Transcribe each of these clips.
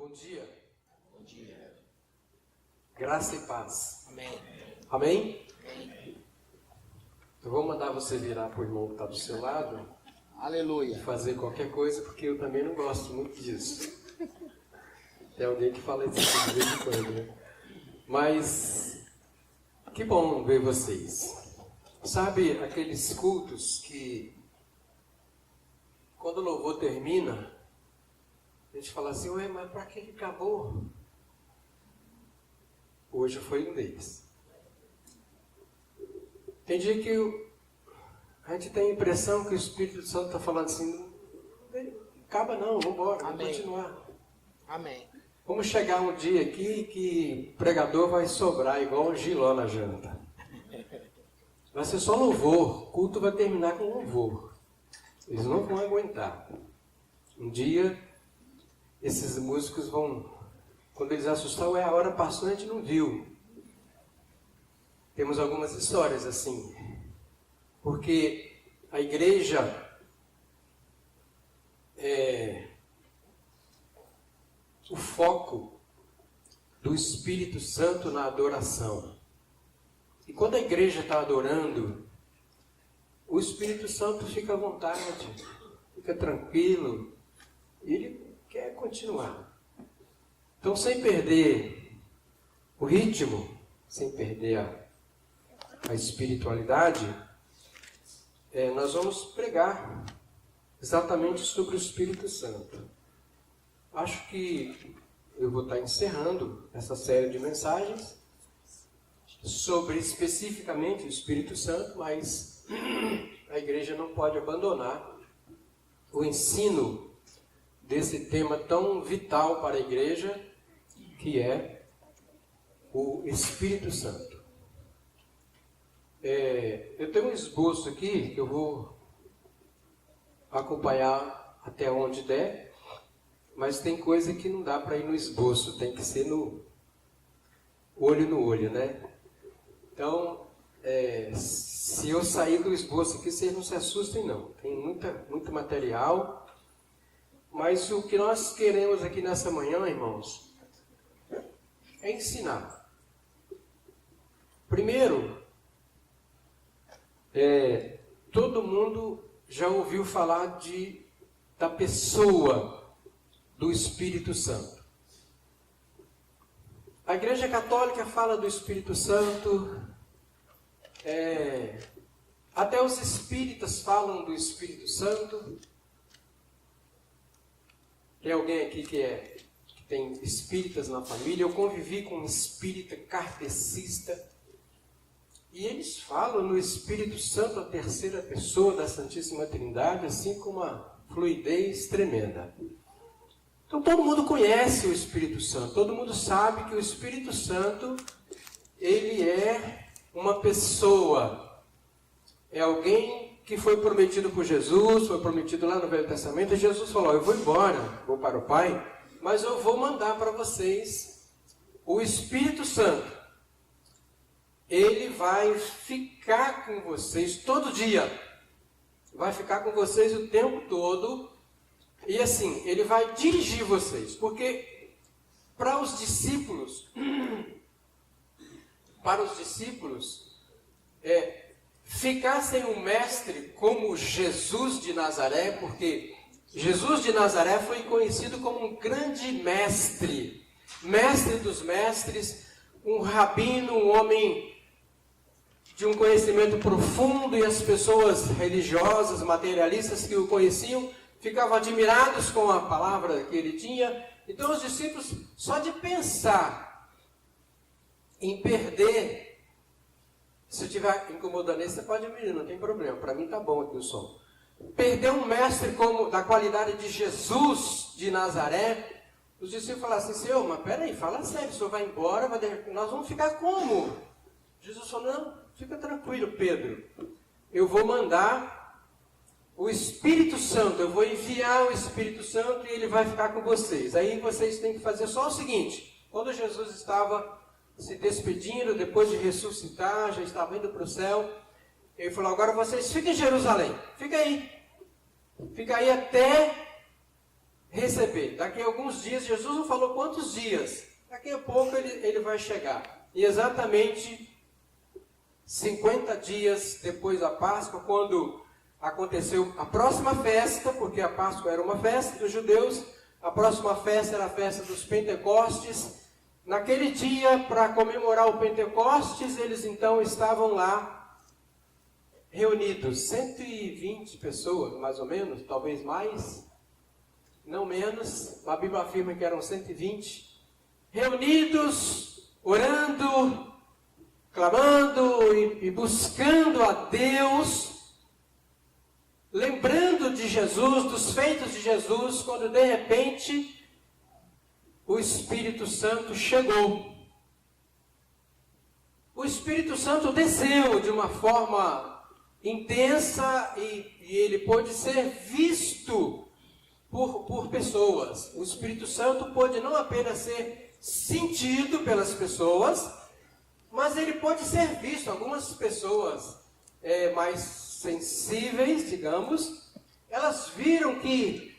Bom dia. Bom dia. Graça e paz. Amém. Amém? Amém. Eu vou mandar você virar para o irmão que está do seu lado Aleluia. e fazer qualquer coisa, porque eu também não gosto muito disso. Tem alguém que fala isso de vez em quando, né? Mas que bom ver vocês. Sabe aqueles cultos que quando o louvor termina, a gente fala assim, ué, mas para que ele acabou? Hoje foi um deles. Tem dia que a gente tem a impressão que o Espírito Santo está falando assim, não acaba não, vamos embora, vamos continuar. Amém. Vamos chegar um dia aqui que o pregador vai sobrar igual um giló na janta. Vai ser só louvor, o culto vai terminar com louvor. Eles não vão aguentar. Um dia, esses músicos vão, quando eles assustaram, a hora passou e a gente não viu. Temos algumas histórias assim. Porque a igreja é o foco do Espírito Santo na adoração. E quando a igreja está adorando, o Espírito Santo fica à vontade, fica tranquilo, e ele quer continuar. Então, sem perder o ritmo, sem perder a espiritualidade, nós vamos pregar exatamente sobre o Espírito Santo. Acho que eu vou estar encerrando essa série de mensagens sobre especificamente o Espírito Santo, mas a igreja não pode abandonar o ensino desse tema tão vital para a igreja, que é o Espírito Santo. Eu tenho um esboço aqui que eu vou acompanhar até onde der, mas tem coisa que não dá para ir no esboço, tem que ser no olho, né? Então, se eu sair do esboço aqui, vocês não se assustem não. Tem muito material, mas o que nós queremos aqui nessa manhã, irmãos, é ensinar. Primeiro, todo mundo já ouviu falar da pessoa do Espírito Santo. A Igreja Católica fala do Espírito Santo, até os espíritas falam do Espírito Santo. Tem alguém aqui que tem espíritas na família? Eu convivi com um espírita kardecista, e eles falam no Espírito Santo, a terceira pessoa da Santíssima Trindade, assim com uma fluidez tremenda. Então todo mundo conhece o Espírito Santo, todo mundo sabe que o Espírito Santo, ele é uma pessoa, é alguém que foi prometido por Jesus, foi prometido lá no Velho Testamento, e Jesus falou, eu vou embora, vou para o Pai, mas eu vou mandar para vocês o Espírito Santo. Ele vai ficar com vocês todo dia, vai ficar com vocês o tempo todo. E assim, ele vai dirigir vocês, porque para os discípulos, ficar sem um mestre como Jesus de Nazaré, porque Jesus de Nazaré foi conhecido como um grande mestre, mestre dos mestres, um rabino, um homem de um conhecimento profundo, e as pessoas religiosas, materialistas que o conheciam, ficavam admirados com a palavra que ele tinha. Então os discípulos, só de pensar em perder, se eu estiver incomodando isso, você pode me, não tem problema, para mim está bom aqui o som. Perder um mestre como da qualidade de Jesus de Nazaré, os discípulos falaram assim, Senhor, mas peraí, fala sério, o Senhor vai embora, nós vamos ficar como? Jesus falou, não, fica tranquilo, Pedro, eu vou mandar o Espírito Santo, eu vou enviar o Espírito Santo e ele vai ficar com vocês. Aí vocês têm que fazer só o seguinte, quando Jesus estava se despedindo, depois de ressuscitar, já estava indo para o céu, ele falou, agora vocês fiquem em Jerusalém, fica aí até receber. Daqui a alguns dias, Jesus não falou quantos dias. Daqui a pouco ele vai chegar. E exatamente 50 dias depois da Páscoa, quando aconteceu a próxima festa, porque a Páscoa era uma festa dos judeus, a próxima festa era a festa dos Pentecostes. Naquele dia, para comemorar o Pentecostes, eles então estavam lá reunidos, 120 pessoas, mais ou menos, talvez mais, não menos, a Bíblia afirma que eram 120, reunidos, orando, clamando e buscando a Deus, lembrando de Jesus, dos feitos de Jesus, quando de repente o Espírito Santo chegou. O Espírito Santo desceu de uma forma intensa e ele pôde ser visto por pessoas. O Espírito Santo pôde não apenas ser sentido pelas pessoas, mas ele pode ser visto. Algumas pessoas mais sensíveis, digamos, elas viram que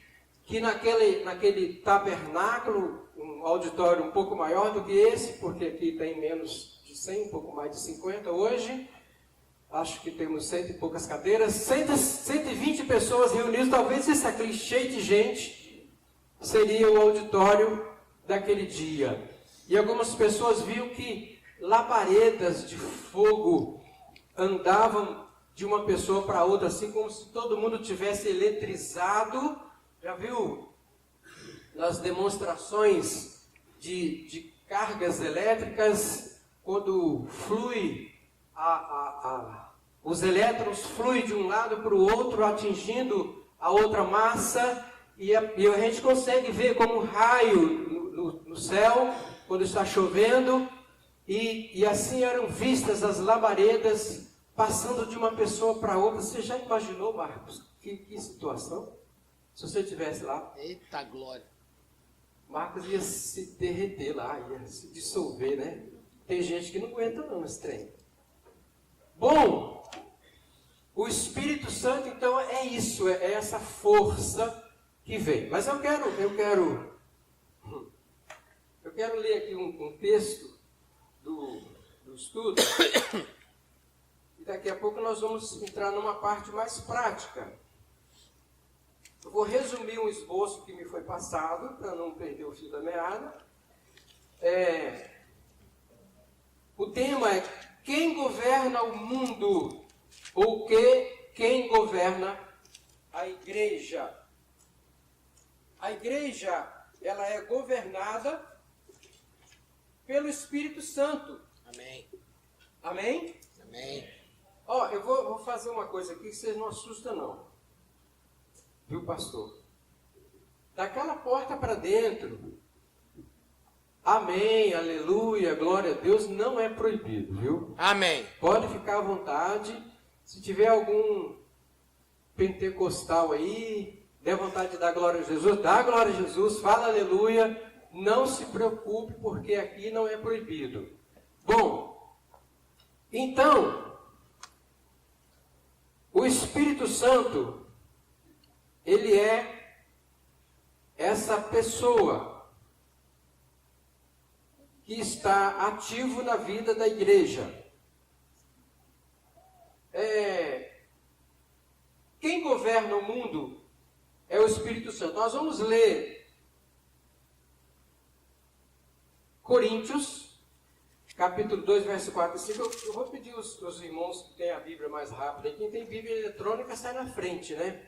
naquele tabernáculo, um auditório um pouco maior do que esse, porque aqui tem menos de 100, um pouco mais de 50 hoje, acho que temos 100 e poucas cadeiras, 120 pessoas reunidas, talvez esse aqui cheio de gente seria o auditório daquele dia. E algumas pessoas viram que labaredas de fogo andavam de uma pessoa para outra, assim como se todo mundo tivesse eletrizado. Já viu nas demonstrações de cargas elétricas, quando flui, os elétrons fluem de um lado para o outro, atingindo a outra massa, e a gente consegue ver como um raio no céu, quando está chovendo, e assim eram vistas as labaredas passando de uma pessoa para outra. Você já imaginou, Marcos, que situação? Se você estivesse lá. Eita glória. Marcos ia se derreter lá, ia se dissolver, né? Tem gente que não aguenta não esse trem. Bom, o Espírito Santo então é isso, é essa força que vem. Mas eu quero ler aqui um texto do estudo, e daqui a pouco nós vamos entrar numa parte mais prática. Eu vou resumir um esboço que me foi passado, para não perder o fio da meada. O tema é: quem governa o mundo? Ou quem governa a igreja? A igreja, ela é governada pelo Espírito Santo. Amém. Amém? Amém. Ó, eu vou fazer uma coisa aqui que vocês não assustam não. Viu, pastor? Daquela porta para dentro, amém, aleluia, glória a Deus, não é proibido, viu? Amém. Pode ficar à vontade. Se tiver algum pentecostal aí, dê vontade de dar glória a Jesus, dá glória a Jesus, fala aleluia, não se preocupe, porque aqui não é proibido. Bom, então, o Espírito Santo, ele é essa pessoa que está ativo na vida da igreja. Quem governa o mundo é o Espírito Santo. Nós vamos ler Coríntios, capítulo 2, verso 4 e 5. Eu vou pedir os irmãos que têm a Bíblia mais rápida. Quem tem Bíblia eletrônica sai na frente, né?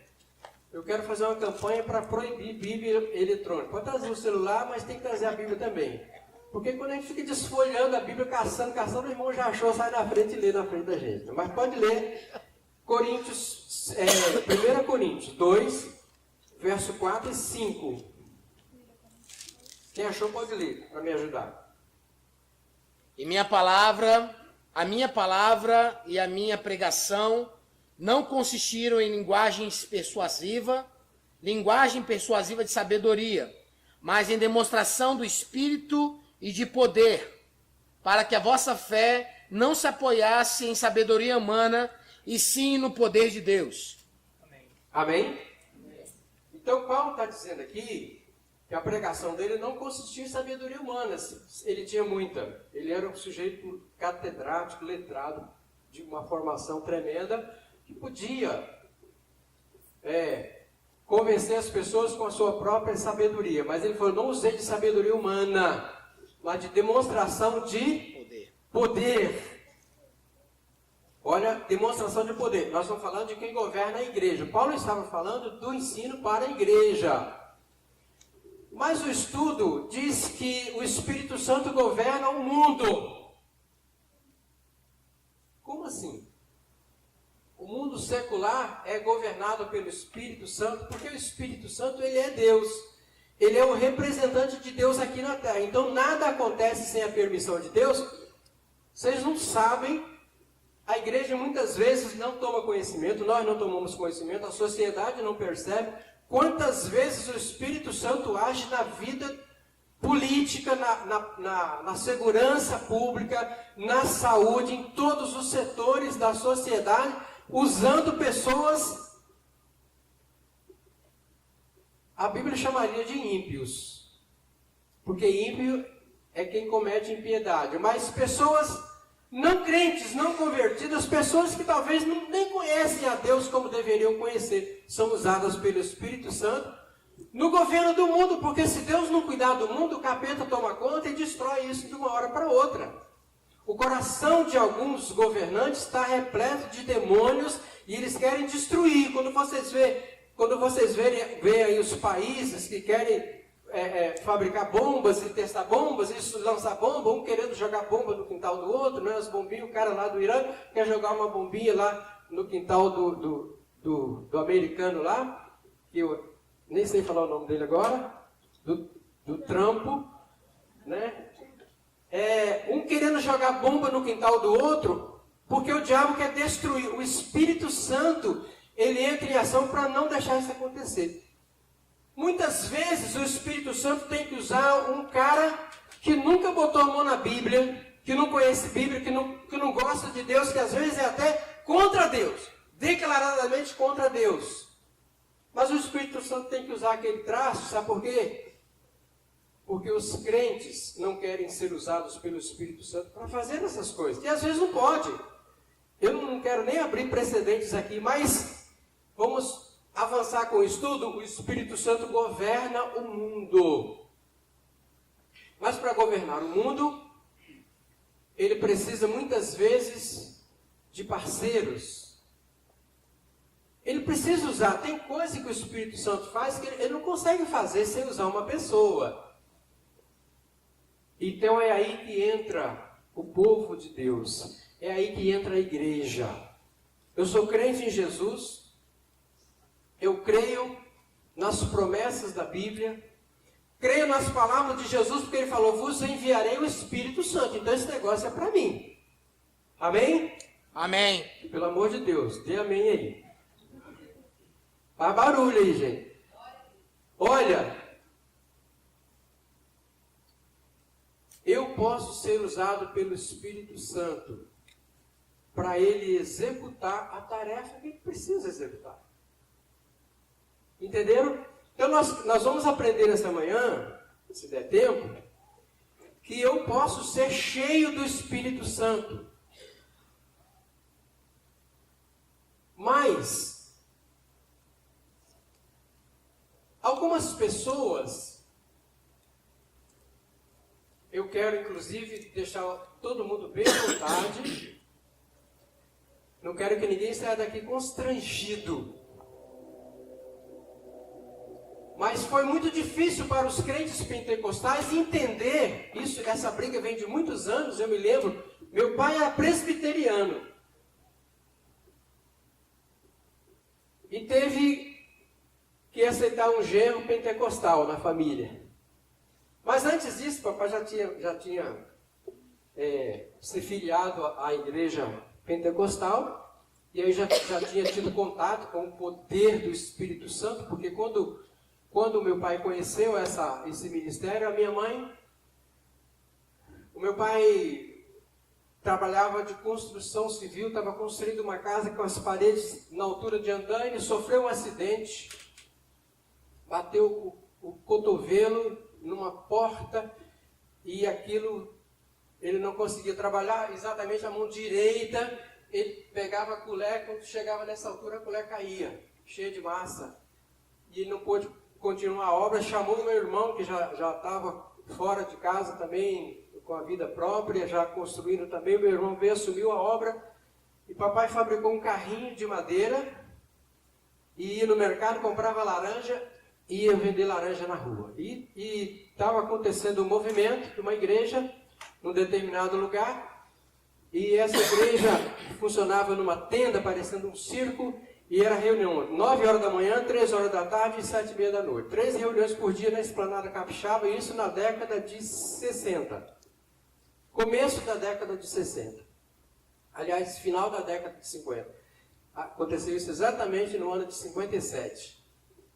Eu quero fazer uma campanha para proibir Bíblia eletrônica. Pode trazer o celular, mas tem que trazer a Bíblia também. Porque quando a gente fica desfolhando a Bíblia, caçando, o irmão já achou, sai na frente e lê na frente da gente. Mas pode ler Coríntios, 1 Coríntios 2, verso 4 e 5. Quem achou pode ler, para me ajudar. E a minha palavra e a minha pregação não consistiram em linguagem persuasiva de sabedoria, mas em demonstração do Espírito e de poder, para que a vossa fé não se apoiasse em sabedoria humana, e sim no poder de Deus. Amém? Então Paulo está dizendo aqui que a pregação dele não consistia em sabedoria humana, ele tinha muita. Ele era um sujeito catedrático, letrado, de uma formação tremenda, que podia convencer as pessoas com a sua própria sabedoria. Mas ele falou, não usei de sabedoria humana, mas de demonstração de poder. Olha, demonstração de poder. Nós estamos falando de quem governa a igreja. Paulo estava falando do ensino para a igreja. Mas o estudo diz que o Espírito Santo governa o mundo. Como assim? O mundo secular é governado pelo Espírito Santo, porque o Espírito Santo, ele é Deus. Ele é o representante de Deus aqui na Terra. Então, nada acontece sem a permissão de Deus. Vocês não sabem, a igreja muitas vezes não toma conhecimento, nós não tomamos conhecimento, a sociedade não percebe quantas vezes o Espírito Santo age na vida política, na segurança pública, na saúde, em todos os setores da sociedade, usando pessoas, a Bíblia chamaria de ímpios, porque ímpio é quem comete impiedade, mas pessoas não crentes, não convertidas, pessoas que talvez nem conhecem a Deus como deveriam conhecer, são usadas pelo Espírito Santo no governo do mundo, porque se Deus não cuidar do mundo, o capeta toma conta e destrói isso de uma hora para outra. O coração de alguns governantes está repleto de demônios e eles querem destruir. Quando vocês verem aí os países que querem fabricar bombas e testar bombas, e lançar bomba, um querendo jogar bomba no quintal do outro, né? As bombinhas, o cara lá do Irã quer jogar uma bombinha lá no quintal do americano lá, que eu nem sei falar o nome dele agora, do Trump, né? Um querendo jogar bomba no quintal do outro, porque o diabo quer destruir. O Espírito Santo, ele entra em ação para não deixar isso acontecer. Muitas vezes o Espírito Santo tem que usar um cara que nunca botou a mão na Bíblia, que não conhece Bíblia, que não gosta de Deus, que às vezes é até contra Deus, declaradamente contra Deus. Mas o Espírito Santo tem que usar aquele traço, sabe por quê? Porque os crentes não querem ser usados pelo Espírito Santo para fazer essas coisas. E às vezes não pode. Eu não quero nem abrir precedentes aqui, mas vamos avançar com o estudo. O Espírito Santo governa o mundo. Mas para governar o mundo, ele precisa muitas vezes de parceiros. Ele precisa usar. Tem coisa que o Espírito Santo faz que ele não consegue fazer sem usar uma pessoa. Então é aí que entra o povo de Deus. É aí que entra a igreja. Eu sou crente em Jesus. Eu creio nas promessas da Bíblia. Creio nas palavras de Jesus, porque ele falou, vos enviarei o Espírito Santo. Então esse negócio é para mim. Amém? Amém. Pelo amor de Deus, dê amém aí. Faz barulho aí, gente. Olha, eu posso ser usado pelo Espírito Santo para ele executar a tarefa que ele precisa executar. Entenderam? Então nós vamos aprender essa manhã, se der tempo, que eu posso ser cheio do Espírito Santo. Mas algumas pessoas, eu quero inclusive deixar todo mundo bem à vontade, não quero que ninguém saia daqui constrangido. Mas foi muito difícil para os crentes pentecostais entender isso. Essa briga vem de muitos anos, eu me lembro. Meu pai era presbiteriano. E teve que aceitar um genro pentecostal na família. Mas antes disso, papai já tinha se filiado à igreja pentecostal. E aí já tinha tido contato com o poder do Espírito Santo. Porque quando meu pai conheceu esse ministério, o meu pai trabalhava de construção civil, estava construindo uma casa com as paredes na altura de andaime, sofreu um acidente, bateu o cotovelo numa porta e aquilo, ele não conseguia trabalhar exatamente a mão direita, ele pegava a colher, quando chegava nessa altura a colher caía, cheia de massa. E ele não pôde continuar a obra, chamou o meu irmão, que já estava fora de casa também, com a vida própria, já construindo também. O meu irmão veio, assumiu a obra, e papai fabricou um carrinho de madeira, e ia no mercado, comprava laranja, e ia vender laranja na rua. E estava acontecendo um movimento de uma igreja, num determinado lugar, e essa igreja funcionava numa tenda, parecendo um circo, e era reunião 9 horas da manhã, 3 horas da tarde e 7h30 da noite. 3 reuniões por dia na Esplanada Capixaba, e isso na década de 60. Começo da década de 60. Aliás, final da década de 50. Aconteceu isso exatamente no ano de 57.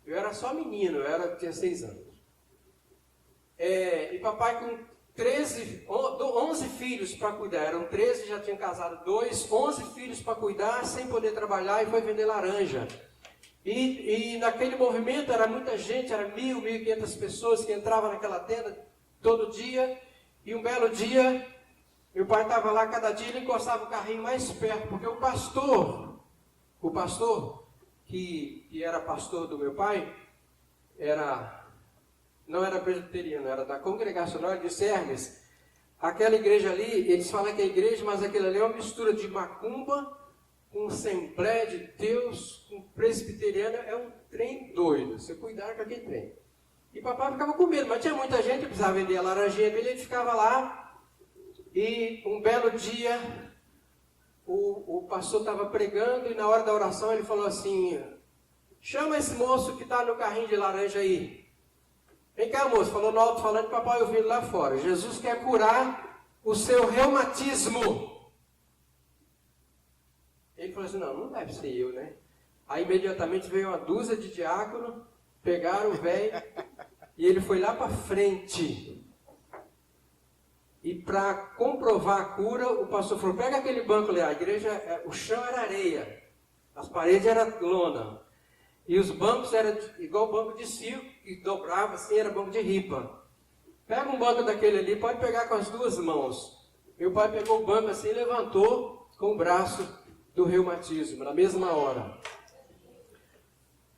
Eu era só menino, tinha 6 anos. E papai com 11 filhos para cuidar, eram 13, já tinha casado 2, 11 filhos para cuidar, sem poder trabalhar, e foi vender laranja. E naquele movimento era muita gente, era 1.000, 1.500 pessoas que entravam naquela tenda todo dia, e um belo dia, meu pai estava lá, cada dia ele encostava o carrinho mais perto, porque o pastor que era pastor do meu pai, não era presbiteriano, era da Congregacional de Hermes. Aquela igreja ali, eles falam que é igreja, mas aquilo ali é uma mistura de macumba com Assembleia de Deus, com presbiteriana, é um trem doido, você cuidar com aquele trem. E papai ficava com medo, mas tinha muita gente, precisava vender a laranjinha dele, ele ficava lá, e um belo dia, o pastor estava pregando, e na hora da oração ele falou assim, chama esse moço que está no carrinho de laranja aí. Vem cá, moço, falou no alto-falante, papai ouvindo lá fora. Jesus quer curar o seu reumatismo. Ele falou assim, não deve ser eu, né? Aí imediatamente veio uma dúzia de diácono, pegaram o velho, e ele foi lá para frente. E para comprovar a cura, o pastor falou, pega aquele banco ali, a igreja, o chão era areia, as paredes eram lona. E os bancos eram igual banco de circo, que dobrava assim, era banco de ripa. Pega um banco daquele ali, pode pegar com as 2 mãos. Meu pai pegou o banco assim e levantou com o braço do reumatismo, na mesma hora.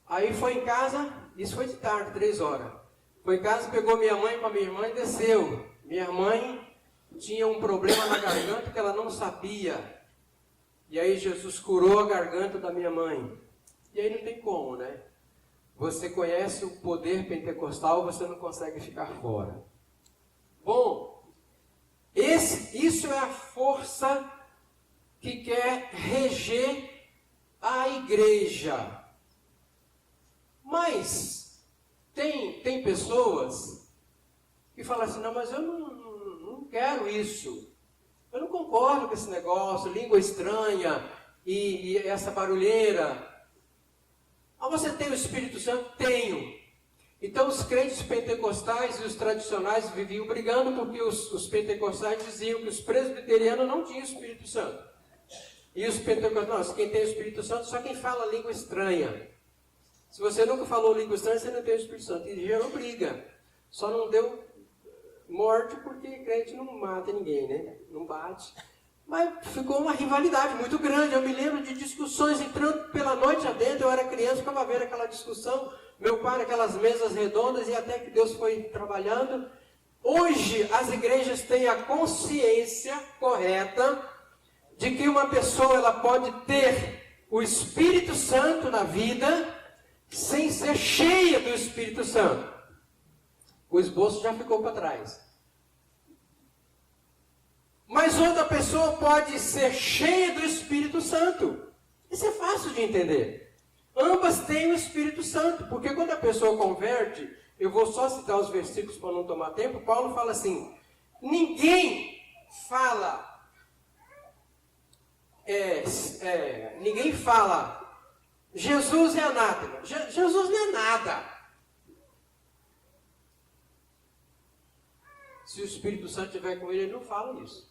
Aí foi em casa, isso foi de tarde, 3 horas. Foi em casa, pegou minha mãe com a minha irmã e desceu. Minha mãe tinha um problema na garganta que ela não sabia. E aí Jesus curou a garganta da minha mãe. E aí não tem como, né? Você conhece o poder pentecostal, você não consegue ficar fora. Bom, isso é a força que quer reger a igreja. Mas tem pessoas que falam assim, não, mas eu não quero isso. Eu não concordo com esse negócio, língua estranha e essa barulheira. Ah, você tem o Espírito Santo? Tenho. Então os crentes pentecostais e os tradicionais viviam brigando porque os pentecostais diziam que os presbiterianos não tinham o Espírito Santo. E os pentecostais, não, quem tem o Espírito Santo só quem fala língua estranha. Se você nunca falou língua estranha, você não tem o Espírito Santo. E gerou briga. Só não deu morte porque crente não mata ninguém, né? Não bate. Mas ficou uma rivalidade muito grande. Eu me lembro de discussões entrando pela noite adentro. Eu era criança, ficava vendo aquela discussão. Meu pai naquelas mesas redondas e até que Deus foi trabalhando. Hoje as igrejas têm a consciência correta de que uma pessoa ela pode ter o Espírito Santo na vida sem ser cheia do Espírito Santo. O esboço já ficou para trás. Mas outra pessoa pode ser cheia do Espírito Santo. Isso é fácil de entender. Ambas têm o Espírito Santo, porque quando a pessoa converte, eu vou só citar os versículos para não tomar tempo, Paulo fala assim, ninguém fala, Jesus é anátema. Jesus não é nada. Se o Espírito Santo estiver com ele, ele não fala isso.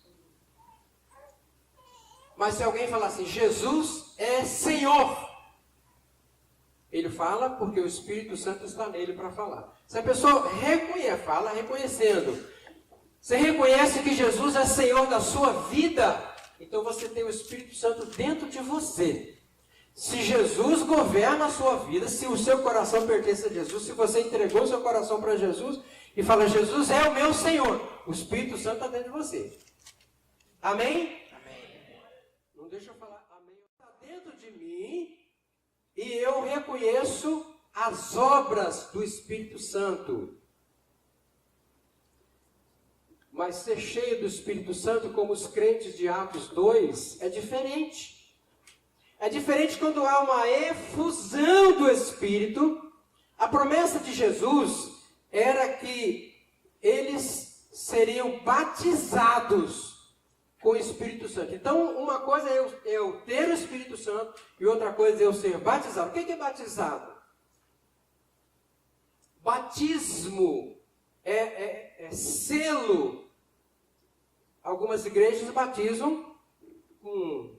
Mas se alguém falar assim, Jesus é Senhor, Ele fala porque o Espírito Santo está nele para falar. Se a pessoa fala reconhecendo. Você reconhece que Jesus é Senhor da sua vida, então você tem o Espírito Santo dentro de você. Se Jesus governa a sua vida, se o seu coração pertence a Jesus, se você entregou o seu coração para Jesus e fala, Jesus é o meu Senhor, o Espírito Santo está dentro de você. Amém? Amém. Não deixa eu falar amém. Está dentro de mim e eu reconheço as obras do Espírito Santo. Mas ser cheio do Espírito Santo, como os crentes de Atos 2, é diferente. É diferente quando há uma efusão do Espírito. A promessa de Jesus era que eles seriam batizados com o Espírito Santo. Então, uma coisa é eu ter o Espírito Santo e outra coisa é eu ser batizado. O que é batizado? Batismo é selo. Algumas igrejas batizam com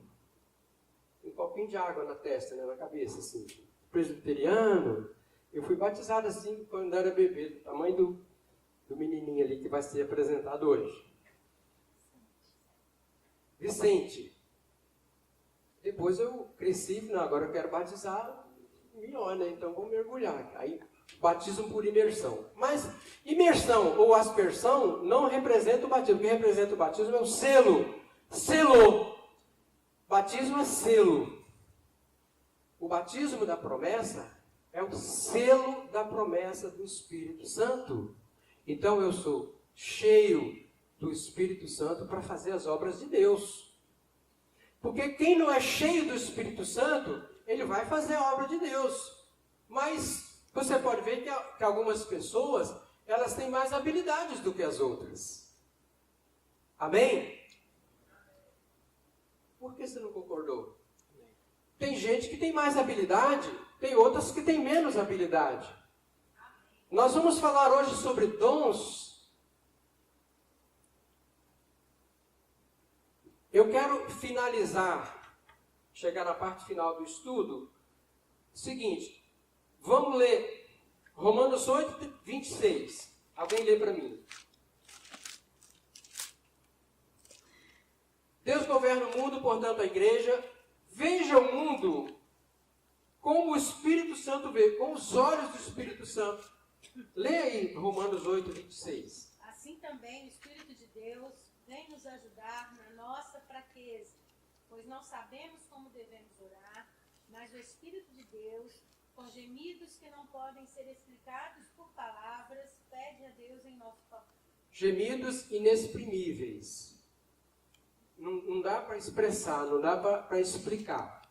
um copinho de água na testa, né, na cabeça, assim. Presbiteriano, eu fui batizado assim quando era bebê, do tamanho do menininho ali que vai ser apresentado hoje. Vicente. Depois eu cresci, não, agora eu quero batizar melhor, né? Então vou mergulhar. Aí batismo por imersão. Mas imersão ou aspersão não representa o batismo. O que representa o batismo é o selo. Selou. Batismo é selo. O batismo da promessa é o selo da promessa do Espírito Santo. Então eu sou cheio do Espírito Santo para fazer as obras de Deus. Porque quem não é cheio do Espírito Santo, ele vai fazer a obra de Deus. Mas você pode ver que algumas pessoas, elas têm mais habilidades do que as outras. Amém? Por que você não concordou? Tem gente que tem mais habilidade, tem outras que têm menos habilidade. Nós vamos falar hoje sobre dons. Eu quero finalizar, chegar na parte final do estudo, seguinte, vamos ler Romanos 8, 26. Alguém lê para mim. Deus governa o mundo, portanto a igreja veja o mundo como o Espírito Santo vê, com os olhos do Espírito Santo. Lê aí Romanos 8, 26. Assim também o Espírito de Deus vem nos ajudar na nossa fraqueza, pois não sabemos como devemos orar, mas o Espírito de Deus, com gemidos que não podem ser explicados por palavras, pede a Deus em nosso favor. Gemidos inexprimíveis. Não dá para expressar, não dá para explicar.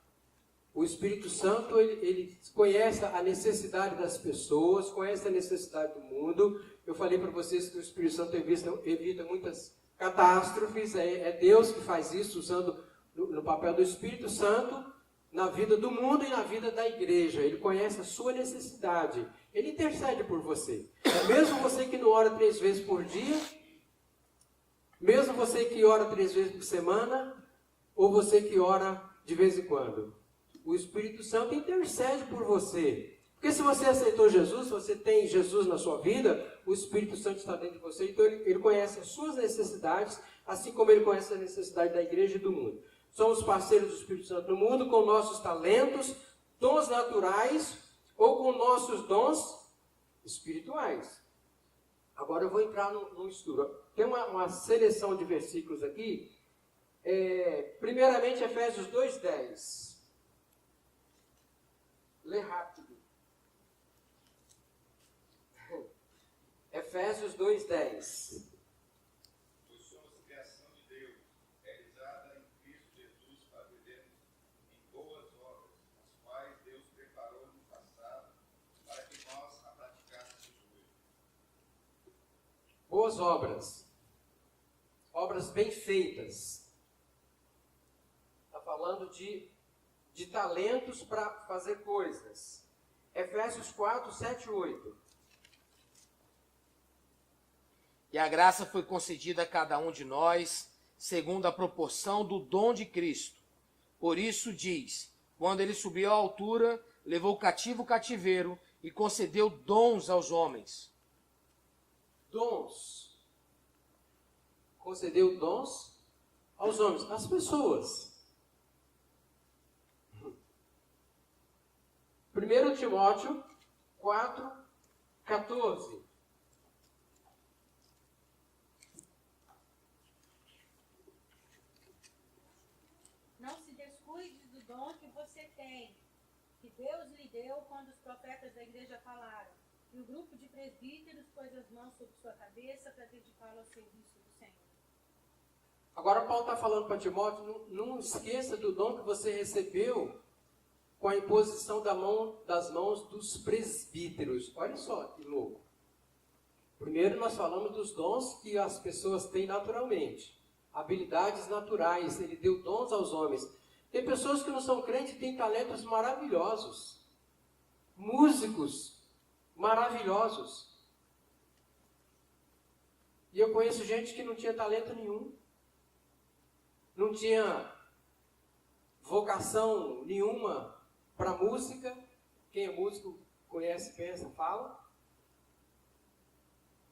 O Espírito Santo, ele conhece a necessidade das pessoas, conhece a necessidade do mundo. Eu falei para vocês que o Espírito Santo evita muitas catástrofes. É Deus que faz isso, usando no papel do Espírito Santo, na vida do mundo e na vida da igreja. Ele conhece a sua necessidade. Ele intercede por você. Mesmo você que não ora 3 vezes por dia, mesmo você que ora 3 vezes por semana, ou você que ora de vez em quando. O Espírito Santo intercede por você. Porque se você aceitou Jesus, se você tem Jesus na sua vida, o Espírito Santo está dentro de você. Então ele conhece as suas necessidades, assim como ele conhece a necessidade da igreja e do mundo. Somos parceiros do Espírito Santo no mundo com nossos talentos, dons naturais ou com nossos dons espirituais. Agora eu vou entrar no estudo. Tem uma seleção de versículos aqui. Primeiramente, Efésios 2:10. Lê rápido. Efésios 2:10. Pois somos criação de Deus, realizada em Cristo Jesus para vivermos em boas obras, as quais Deus preparou no passado para que nós a praticássemos hoje. Boas obras. Obras bem feitas. Está falando de talentos para fazer coisas. Efésios 4, 7 e 8. E a graça foi concedida a cada um de nós, segundo a proporção do dom de Cristo. Por isso diz, quando ele subiu à altura, levou cativo o cativeiro e concedeu dons aos homens. Dons. Concedeu dons aos homens, às pessoas. 1 Timóteo 4:14. Não se descuide do dom que você tem, que Deus lhe deu quando os profetas da igreja falaram. E o grupo de presbíteros pôs as mãos sobre sua cabeça para dedicá-lo ao serviço do Senhor. Agora Paulo está falando para Timóteo, não esqueça do dom que você recebeu com a imposição das mãos dos presbíteros. Olha só que louco. Primeiro nós falamos dos dons que as pessoas têm naturalmente. Habilidades naturais, ele deu dons aos homens. Tem pessoas que não são crentes e têm talentos maravilhosos. Músicos maravilhosos. E eu conheço gente que não tinha talento nenhum. Não tinha vocação nenhuma para música. Quem é músico conhece, pensa, fala.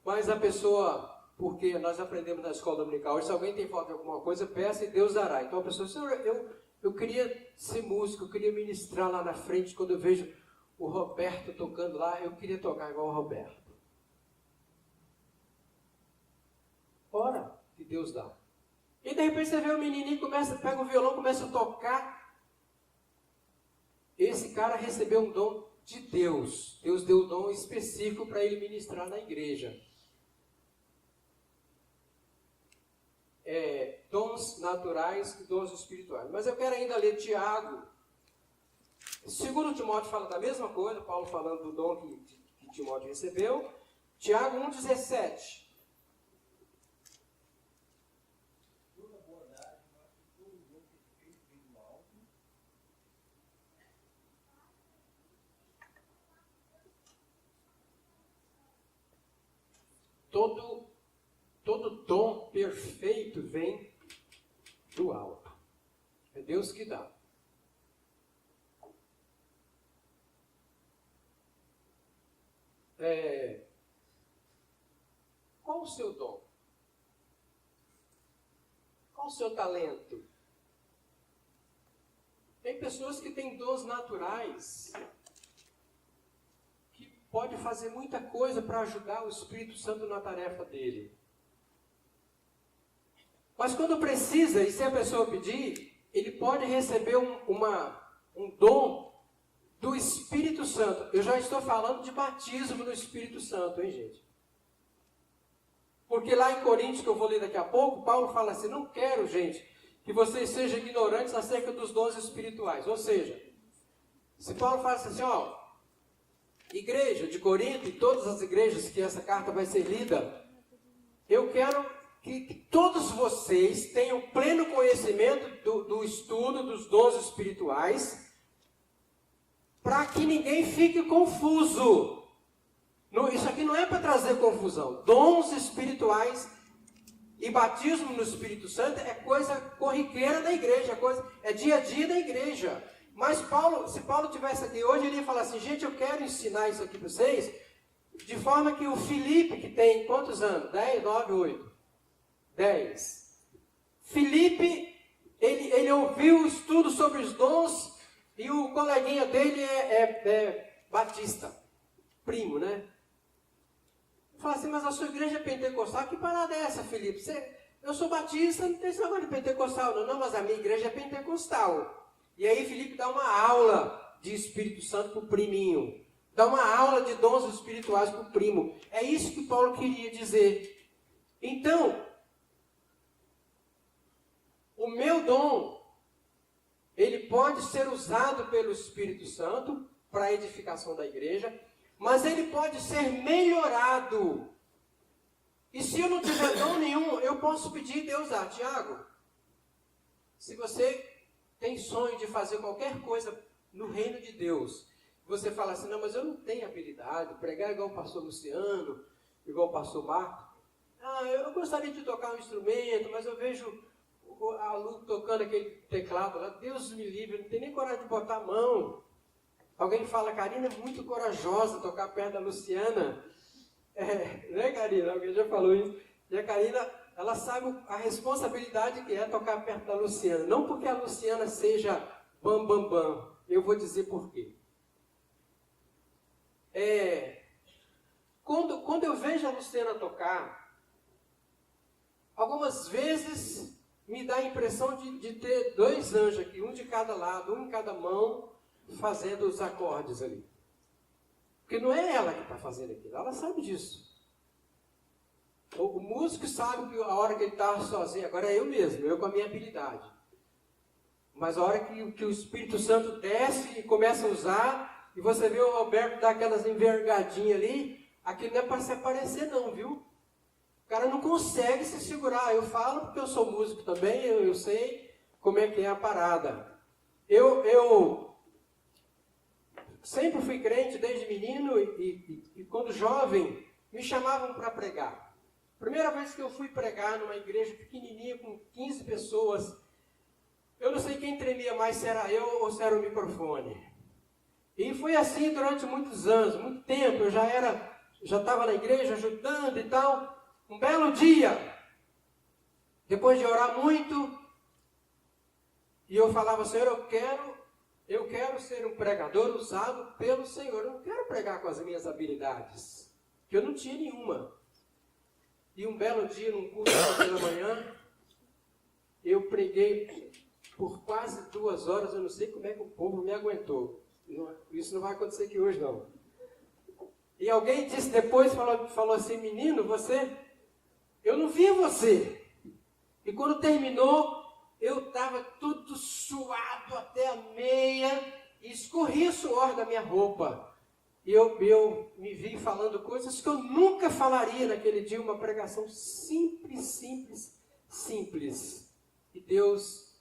Mas a pessoa, porque nós aprendemos na escola dominical, se alguém tem falta de alguma coisa, peça e Deus dará. Então a pessoa, Senhor, eu queria ser músico, eu queria ministrar lá na frente, quando eu vejo o Roberto tocando lá, eu queria tocar igual o Roberto. Ora, que Deus dá. E de repente você vê o menininho, pega o violão, começa a tocar. Esse cara recebeu um dom de Deus. Deus deu um dom específico para ele ministrar na igreja. Dons naturais e dons espirituais. Mas eu quero ainda ler Tiago. 2 Timóteo fala da mesma coisa, Paulo falando do dom que Timóteo recebeu. Tiago 1,17. Todo dom perfeito vem do alto. É Deus que dá. Qual o seu dom? Qual o seu talento? Tem pessoas que têm dons naturais, que pode fazer muita coisa para ajudar o Espírito Santo na tarefa dele. Mas quando precisa, e se a pessoa pedir, ele pode receber um dom do Espírito Santo. Eu já estou falando de batismo no Espírito Santo, hein, gente? Porque lá em Coríntios, que eu vou ler daqui a pouco, Paulo fala assim, não quero, gente, que vocês sejam ignorantes acerca dos dons espirituais. Ou seja, se Paulo fala assim, ó, igreja de Corinto e todas as igrejas que essa carta vai ser lida, eu quero que todos vocês tenham pleno conhecimento do estudo dos dons espirituais, para que ninguém fique confuso. Isso aqui não é para trazer confusão. Dons espirituais e batismo no Espírito Santo é coisa corriqueira da igreja, é dia a dia da igreja. Mas se Paulo tivesse aqui hoje, ele ia falar assim, gente, eu quero ensinar isso aqui para vocês, de forma que o Filipe, que tem quantos anos? 10, 9, 8? 10. Filipe, ele ouviu o estudo sobre os dons e o coleguinha dele é batista, primo, né? Fala assim, mas a sua igreja é pentecostal? Que parada é essa, Filipe? Eu sou batista, não tem esse negócio de pentecostal, não, mas a minha igreja é pentecostal. E aí Filipe dá uma aula de Espírito Santo para o priminho. Dá uma aula de dons espirituais para o primo. É isso que Paulo queria dizer. Então, o meu dom, ele pode ser usado pelo Espírito Santo para a edificação da igreja, mas ele pode ser melhorado. E se eu não tiver dom nenhum, eu posso pedir Deus, Tiago, se você tem sonho de fazer qualquer coisa no reino de Deus, você fala assim, não, mas eu não tenho habilidade, pregar igual o pastor Luciano, igual o pastor Marco. Eu gostaria de tocar um instrumento, mas eu vejo a Lu tocando aquele teclado lá, Deus me livre, eu não tenho nem coragem de botar a mão. Alguém fala, Karina é muito corajosa tocar perto da Luciana. Né, Karina? Alguém já falou isso. E a Karina, ela sabe a responsabilidade que é tocar perto da Luciana. Não porque a Luciana seja bam, bam, bam. Eu vou dizer por quê. Quando eu vejo a Luciana tocar, algumas vezes me dá a impressão de ter 2 anjos aqui, um de cada lado, um em cada mão, fazendo os acordes ali. Porque não é ela que está fazendo aquilo, ela sabe disso. O músico sabe que a hora que ele está sozinho, agora é eu mesmo, eu com a minha habilidade. Mas a hora que o Espírito Santo desce e começa a usar, e você vê o Roberto dar aquelas envergadinhas ali, aquilo não é para se aparecer não, viu? O cara não consegue se segurar. Eu falo porque eu sou músico também, eu sei como é que é a parada. Eu sempre fui crente desde menino e quando jovem me chamavam para pregar. Primeira vez que eu fui pregar numa igreja pequenininha com 15 pessoas, eu não sei quem tremia mais, se era eu ou se era o microfone. E foi assim durante muitos anos, muito tempo. Eu já estava na igreja ajudando e tal. Um belo dia, depois de orar muito, e eu falava, Senhor, eu quero ser um pregador usado pelo Senhor. Eu não quero pregar com as minhas habilidades, que eu não tinha nenhuma. E um belo dia, num culto pela manhã, eu preguei por quase 2 horas. Eu não sei como é que o povo me aguentou. Isso não vai acontecer aqui hoje, não. E alguém disse depois, falou assim, menino, eu não via você. E quando terminou, eu estava todo suado até a meia, e escorria suor da minha roupa. E eu me vi falando coisas que eu nunca falaria naquele dia, uma pregação simples. E Deus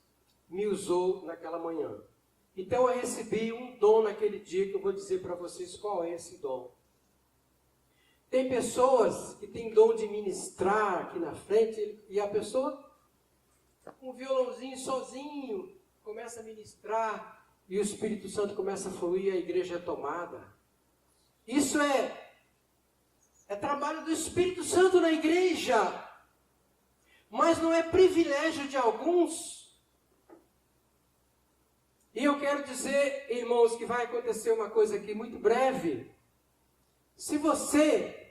me usou naquela manhã. Então eu recebi um dom naquele dia, que eu vou dizer para vocês qual é esse dom. Tem pessoas que têm dom de ministrar aqui na frente, e a pessoa, com um violãozinho sozinho, começa a ministrar, e o Espírito Santo começa a fluir, a igreja é tomada. Isso é trabalho do Espírito Santo na igreja, mas não é privilégio de alguns. E eu quero dizer, irmãos, que vai acontecer uma coisa aqui muito breve. Se você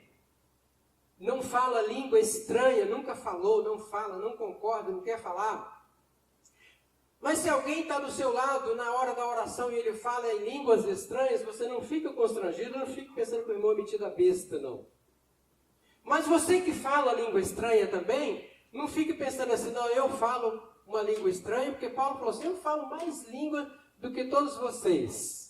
não fala língua estranha, nunca falou, não fala, não concorda, não quer falar, mas se alguém está do seu lado na hora da oração e ele fala em línguas estranhas, você não fica constrangido, não fica pensando que o irmão é metido a besta, não. Mas você que fala língua estranha também, não fique pensando assim, não, eu falo uma língua estranha, porque Paulo falou assim, eu falo mais língua do que todos vocês.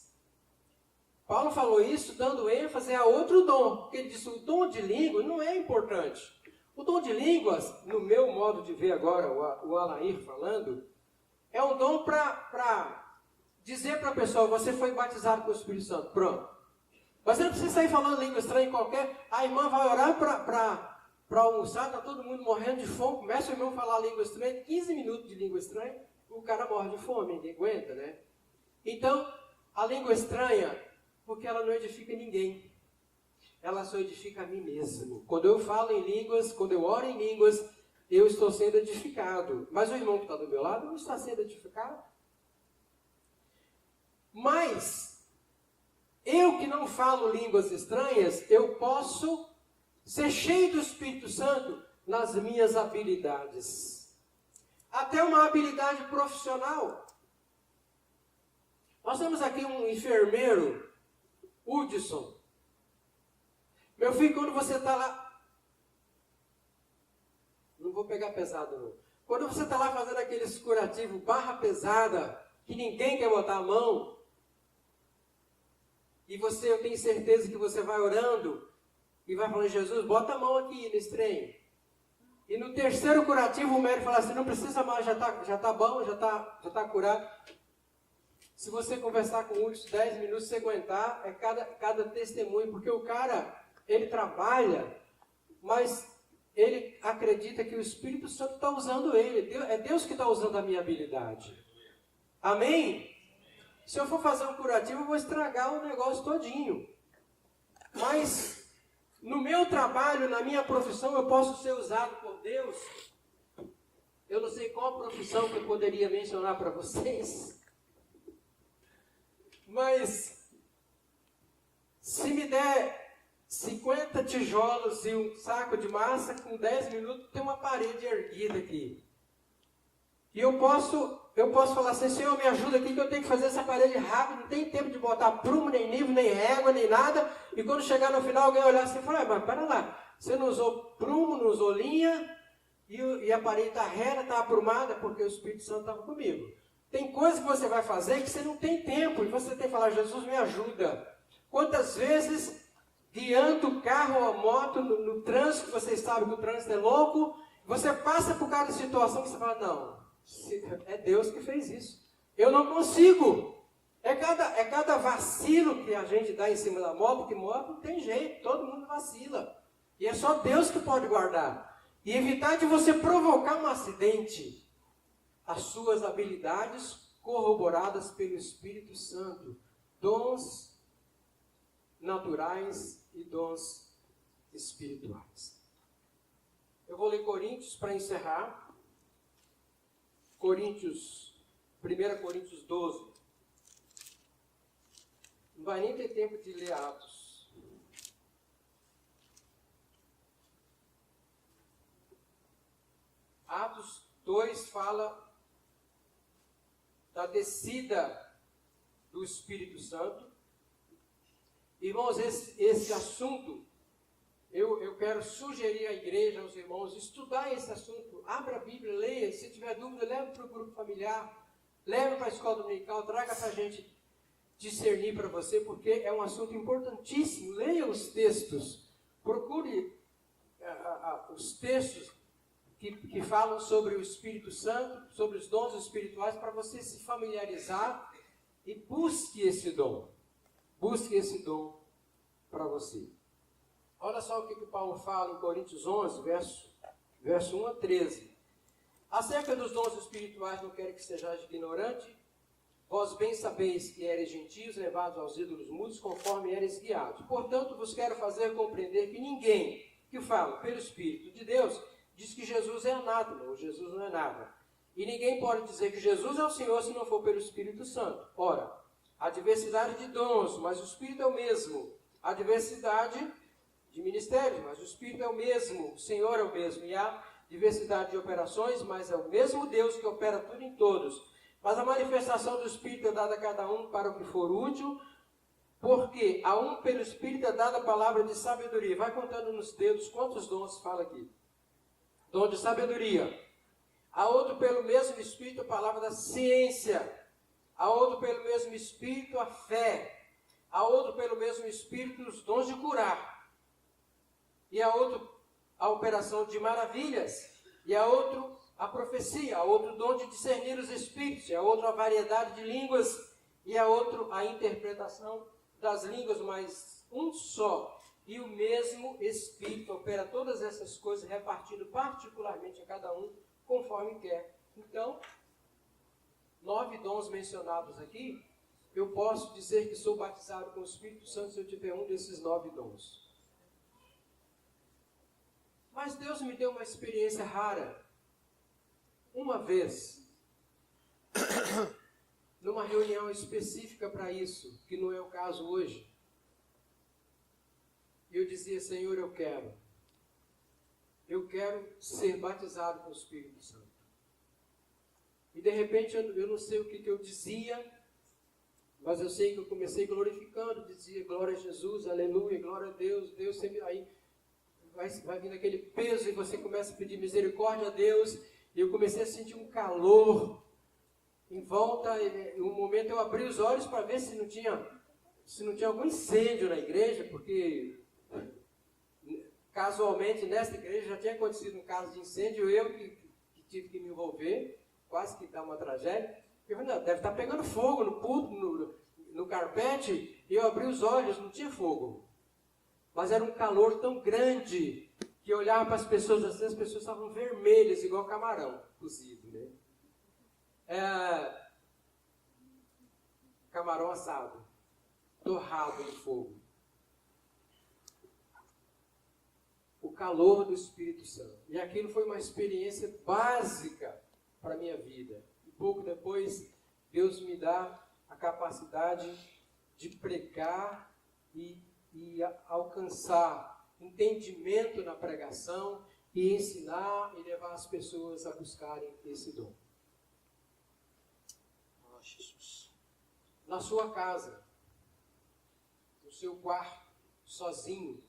Paulo falou isso dando ênfase a outro dom, porque ele disse, o dom de língua não é importante. O dom de línguas, no meu modo de ver agora, o Alair falando, é um dom para dizer para a pessoa, você foi batizado com o Espírito Santo, pronto. Você não precisa sair falando língua estranha qualquer, a irmã vai orar para almoçar, está todo mundo morrendo de fome, começa o irmão a falar língua estranha, 15 minutos de língua estranha, o cara morre de fome, ninguém aguenta, né? Então, a língua estranha, porque ela não edifica ninguém, ela só edifica a mim mesmo. Quando eu falo em línguas, quando eu oro em línguas, eu estou sendo edificado. Mas o irmão que está do meu lado não está sendo edificado. Mas, eu que não falo línguas estranhas, eu posso ser cheio do Espírito Santo nas minhas habilidades. Até uma habilidade profissional. Nós temos aqui um enfermeiro, Hudson. Meu filho, quando você está lá... Não vou pegar pesado, não. Quando você está lá fazendo aqueles curativos barra pesada, que ninguém quer botar a mão, e eu tenho certeza que você vai orando, e vai falando, Jesus, bota a mão aqui nesse trem. E no terceiro curativo, o médico fala assim, não precisa mais, já está bom, já tá curado. Se você conversar com um de 10 minutos, você aguentar, é cada testemunho, porque o cara, ele trabalha, mas ele acredita que o Espírito Santo está usando ele. É Deus que está usando a minha habilidade. Amém? se eu for fazer um curativo, eu vou estragar o negócio todinho. Mas no meu trabalho, na minha profissão, eu posso ser usado por Deus. Eu não sei qual profissão que eu poderia mencionar para vocês. Mas se me der 50 tijolos e um saco de massa, com 10 minutos tem uma parede erguida aqui. E eu posso falar assim, Senhor, me ajuda aqui que eu tenho que fazer essa parede rápido, não tem tempo de botar prumo, nem nível, nem régua, nem nada. E quando chegar no final, alguém olhar assim e falar, mas para lá, você não usou prumo, não usou linha, e a parede está reta, está aprumada, porque o Espírito Santo estava comigo. Tem coisas que você vai fazer que você não tem tempo, e você tem que falar, Jesus, me ajuda. Quantas vezes, guiando o carro ou a moto no trânsito, você sabe que o trânsito é louco, você passa por cada situação que você fala, não, é Deus que fez isso. Eu não consigo. É cada vacilo que a gente dá em cima da moto, que moto não tem jeito, todo mundo vacila. E é só Deus que pode guardar. E evitar de você provocar um acidente. As suas habilidades corroboradas pelo Espírito Santo. Dons naturais e dons espirituais. Eu vou ler Coríntios para encerrar. 1 Coríntios 12. Não vai nem ter tempo de ler Atos. Atos 2 fala da descida do Espírito Santo. Irmãos, esse assunto, eu quero sugerir à igreja, aos irmãos, estudar esse assunto. Abra a Bíblia, leia. Se tiver dúvida, leve para o grupo familiar, leve para a escola dominical, traga para a gente discernir para você, porque é um assunto importantíssimo. Leia os textos, procure os textos que falam sobre o Espírito Santo, sobre os dons espirituais, para você se familiarizar e busque esse dom. Busque esse dom para você. Olha só o que Paulo fala em Coríntios 11, verso 1 a 13. Acerca dos dons espirituais, não quero que sejais ignorante. Vós bem sabeis que eres gentios, levados aos ídolos mudos, conforme eres guiados. Portanto, vos quero fazer compreender que ninguém que fala pelo Espírito de Deus diz que Jesus é anátema, ou Jesus não é nada. E ninguém pode dizer que Jesus é o Senhor se não for pelo Espírito Santo. Ora, há diversidade de dons, mas o Espírito é o mesmo. Há diversidade de ministérios, mas o Espírito é o mesmo. O Senhor é o mesmo. E há diversidade de operações, mas é o mesmo Deus que opera tudo em todos. Mas a manifestação do Espírito é dada a cada um para o que for útil, porque a um pelo Espírito é dada a palavra de sabedoria. Vai contando nos dedos quantos dons fala aqui. Dom de sabedoria. A outro pelo mesmo Espírito a palavra da ciência. A outro pelo mesmo Espírito a fé. A outro pelo mesmo Espírito os dons de curar. E a outro a operação de maravilhas. E a outro a profecia. A outro dom de discernir os Espíritos. E a outro a variedade de línguas. E a outro a interpretação das línguas, mas um só. E o mesmo Espírito opera todas essas coisas, repartindo particularmente a cada um, conforme quer. Então, 9 dons mencionados aqui, eu posso dizer que sou batizado com o Espírito Santo se eu tiver um desses 9 dons. Mas Deus me deu uma experiência rara. Uma vez, numa reunião específica para isso, que não é o caso hoje, eu dizia, Senhor, eu quero ser batizado com o Espírito Santo. E de repente eu não sei o que eu dizia, mas eu sei que eu comecei glorificando, dizia glória a Jesus, aleluia, glória a Deus, Deus sempre. Aí vai vindo aquele peso e você começa a pedir misericórdia a Deus, e eu comecei a sentir um calor em volta. E um momento eu abri os olhos para ver se não tinha algum incêndio na igreja, porque casualmente, nesta igreja já tinha acontecido um caso de incêndio, eu que tive que me envolver, quase que dá uma tragédia. Eu falei, não, deve estar pegando fogo no púlpito, no carpete, e eu abri os olhos, não tinha fogo. Mas era um calor tão grande, que eu olhava para as pessoas assim, as pessoas estavam vermelhas, igual camarão cozido, né? camarão assado, torrado no fogo. O calor do Espírito Santo. E aquilo foi uma experiência básica para a minha vida. E pouco depois, Deus me dá a capacidade de pregar e alcançar entendimento na pregação e ensinar e levar as pessoas a buscarem esse dom. Oh, Jesus. Na sua casa, no seu quarto, sozinho,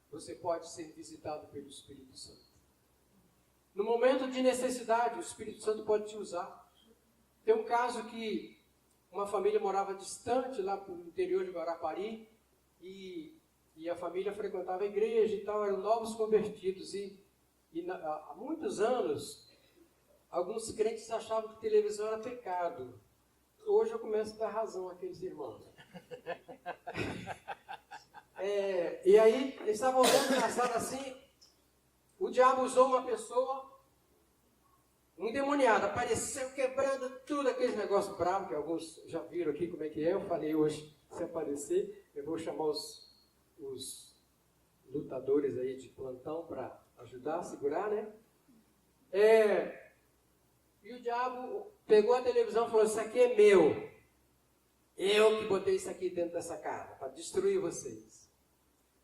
você pode ser visitado pelo Espírito Santo. No momento de necessidade, o Espírito Santo pode te usar. Tem um caso que uma família morava distante, lá no interior de Guarapari, e a família frequentava a igreja e tal, eram novos convertidos. Há muitos anos, alguns crentes achavam que televisão era pecado. Hoje eu começo a dar razão àqueles irmãos. E aí, eles estavam olhando na sala assim, o diabo usou uma pessoa, um endemoniado, apareceu quebrando tudo, aqueles negócios bravos, que alguns já viram aqui como é que é. Eu falei hoje, se aparecer, eu vou chamar os lutadores aí de plantão para ajudar a segurar, né? E o diabo pegou a televisão e falou, isso aqui é meu. Eu que botei isso aqui dentro dessa casa, para destruir vocês.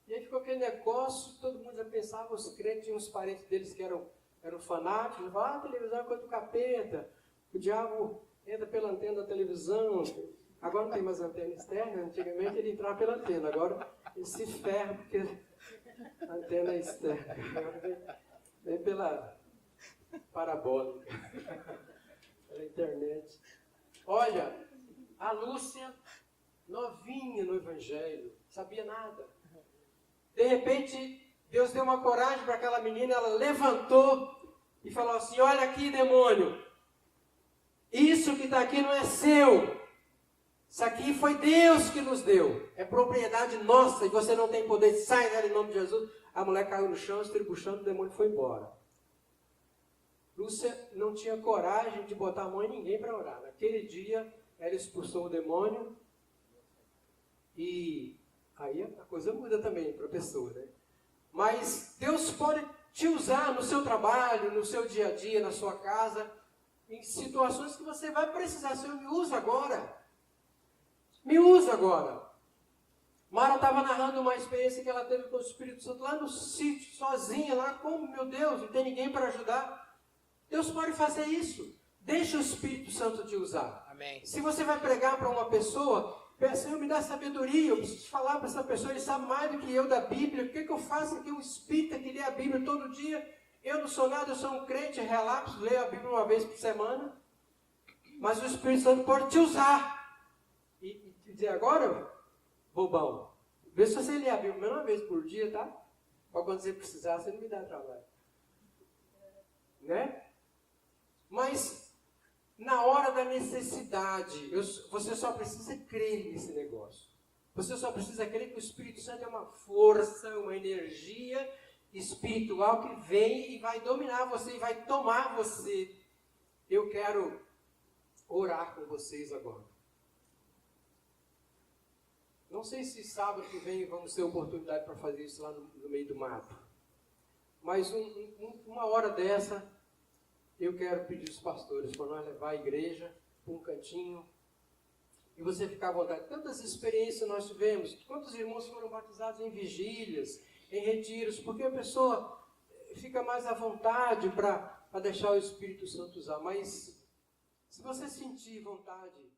E aí ficou aquele negócio, todo mundo já pensava, os crentes, tinha uns parentes deles que eram fanáticos, falavam, a televisão é coisa do capeta, o diabo entra pela antena da televisão, agora não tem mais antena externa, antigamente ele entrava pela antena, agora ele se ferra porque a antena é externa, agora vem pela parabólica, pela internet. Olha, a Lúcia, novinha no Evangelho, sabia nada. De repente, Deus deu uma coragem para aquela menina, ela levantou e falou assim, olha aqui, demônio, isso que está aqui não é seu, isso aqui foi Deus que nos deu, é propriedade nossa e você não tem poder, sai dela em nome de Jesus. A mulher caiu no chão, estribuchando, o demônio foi embora. Lúcia não tinha coragem de botar a mão em ninguém para orar. Naquele dia, ela expulsou o demônio e aí a coisa muda também para a pessoa, né? Mas Deus pode te usar no seu trabalho, no seu dia a dia, na sua casa, em situações que você vai precisar. Senhor, me usa agora. Me usa agora. Mara estava narrando uma experiência que ela teve com o Espírito Santo lá no sítio, sozinha, lá, como, meu Deus, não tem ninguém para ajudar. Deus pode fazer isso. Deixa o Espírito Santo te usar. Amém. Se você vai pregar para uma pessoa, peça, Senhor, me dá sabedoria, eu preciso falar para essa pessoa, ele sabe mais do que eu da Bíblia, o que eu faço aqui, um espírita que lê a Bíblia todo dia, eu não sou nada, eu sou um crente, relapso, leio a Bíblia uma vez por semana, mas o Espírito Santo pode te usar, e dizer, agora, bobão, vê se você lê a Bíblia uma vez por dia, tá? Para quando você precisar, você não me dá trabalho. Né? Mas na hora da necessidade, você só precisa crer nesse negócio. Você só precisa crer que o Espírito Santo é uma força, uma energia espiritual que vem e vai dominar você, e vai tomar você. Eu quero orar com vocês agora. Não sei se sábado que vem vamos ter oportunidade para fazer isso lá no meio do mato. Mas uma hora dessa, eu quero pedir aos pastores para nós levar a igreja para um cantinho e você ficar à vontade. Tantas experiências nós tivemos, quantos irmãos foram batizados em vigílias, em retiros, porque a pessoa fica mais à vontade para deixar o Espírito Santo usar. Mas se você sentir vontade